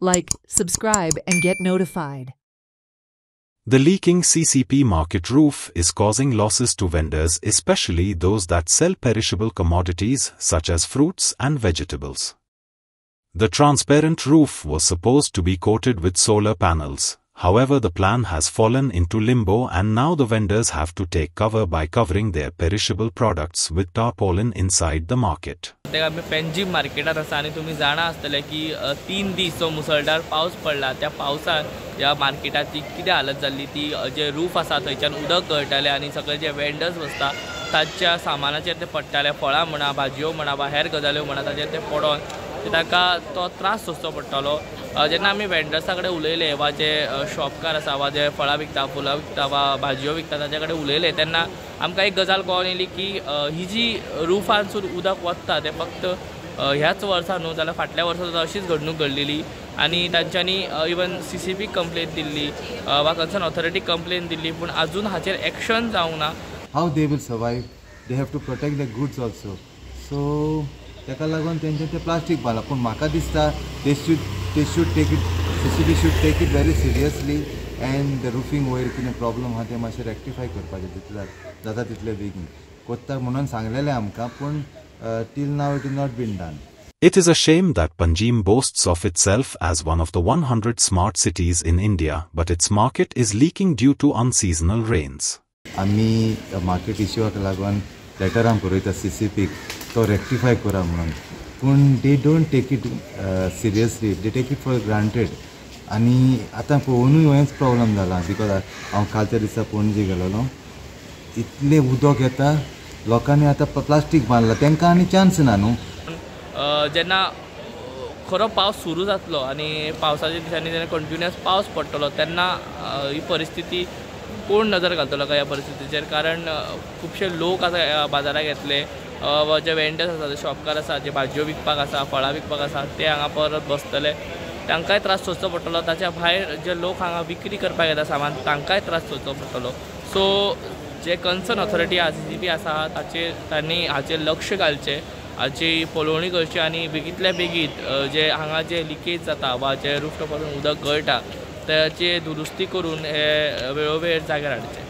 Like, subscribe, and get notified. The leaking CCP market roof is causing losses to vendors, especially those that sell perishable commodities such as fruits and vegetables. The transparent roof was supposed to be coated with solar panels. However, the plan has fallen into limbo and now the vendors have to take cover by covering their perishable products with tarpaulin inside the market. Panjim मार्केटात आसा आणि तुम्ही जाणा आसतले की 3 दीस जो मुसळधार पावस पडला त्या पावसान ह्या मार्केटाची कितें हालत जाल्ली ती जे रूफ आसा थंयच्यान उदक गळटाले आणि सगळे जे वेंडर्स बसता ताच्या सामानाचेर ते पडटाले फळां म्हणा भाजयो म्हणा वा हेर गजाल्यो म्हणा ताचेर ते पडोन ताका तो त्रास सोंसचो पडटालो जेन्ना आमी वेंडर्सा कडेन उलयले वा जे शॉपकार आसा वा जे फळां विकता फुलां विकता वा भाजयो विकता ताचे कडेन उलयले तेन्ना आमकां एक गजाल कळोन येयली की ही जी रुफांसून उदक वता ते फक्त ह्याच वर्सा न्हू जाल्यार फाटल्या वर्सा सुद्दां अशीच घडणूक घडलेली आणि तांच्यांनी इवन CCP कंप्लेन दिल्ली वा कन्सर्न ऑथॉरिटीक कंप्लेन दिल्ली पूण अजून हाचेर एक्शन जावंक ना. How they will survive, they have to protect the goods also. So ताका लागून तेंचे ते प्लास्टीक बांदला पूण म्हाका दिसता they should take it CCP should take it very seriously and the roofing वयर कितें प्रॉब्लम आहा ते मातशें रेक्टिफाय करपाचें जितलें जाता तितले बेगीन कोत्ता म्हणून सांगलेलें आमकां पूण till now it has not been done. It is a shame that Panjim boasts of itself as one of the 100 smart cities in India, but its market is leaking due to unseasonal rains. आमी market इश्यूक लागून लेटरां बरयता CCP तो rectify करा म्हणून पूण they don't take it seriously, they take it for granted. आनी आतां पळोवनूय हेंच प्रॉब्लम जाला बिकॉज हांव कालच्या दिसा पणजे गेलोलो इतलें उदक येता लोकांनी आतां प्लास्टीक बांदला तांकां आनी चान्स ना न्हू. जेन्ना खरो पावस सुरू जातलो आनी पावसाच्या दिसांनी जेन्ना कंटिन्युअस पावस पडटलो तेन्ना ही परिस्थिती कोण नजर घालतलो काय ह्या परिस्थितीचेर. कारण खुबशे लोक आतां ह्या बाजाराक येतले जे वेंडर्स आसा जे शॉपकार आसा जे भाजयो विकपाक आसा फळां विकपाक आसा ते हांगा परत बसतले तांकांय त्रास सोंसचो पडटलो. ताच्या भायर जे लोक हांगा विक्री करपाक येता सामान तांकांय त्रास सोंसचो पडटलो. सो जे कन्सर्न ऑथॉरिटी CCP आसा तांणी हाचेर लक्ष घालचें, हाची पळोवणी करची आनी बेगींतल्या बेगीन जे हांगा जे लिकेज जाता वा जे रूफटॉपासून उदक गळटा त्याची दुरुस्ती करून हे वेळोवेळ जाग्यार हाडचें.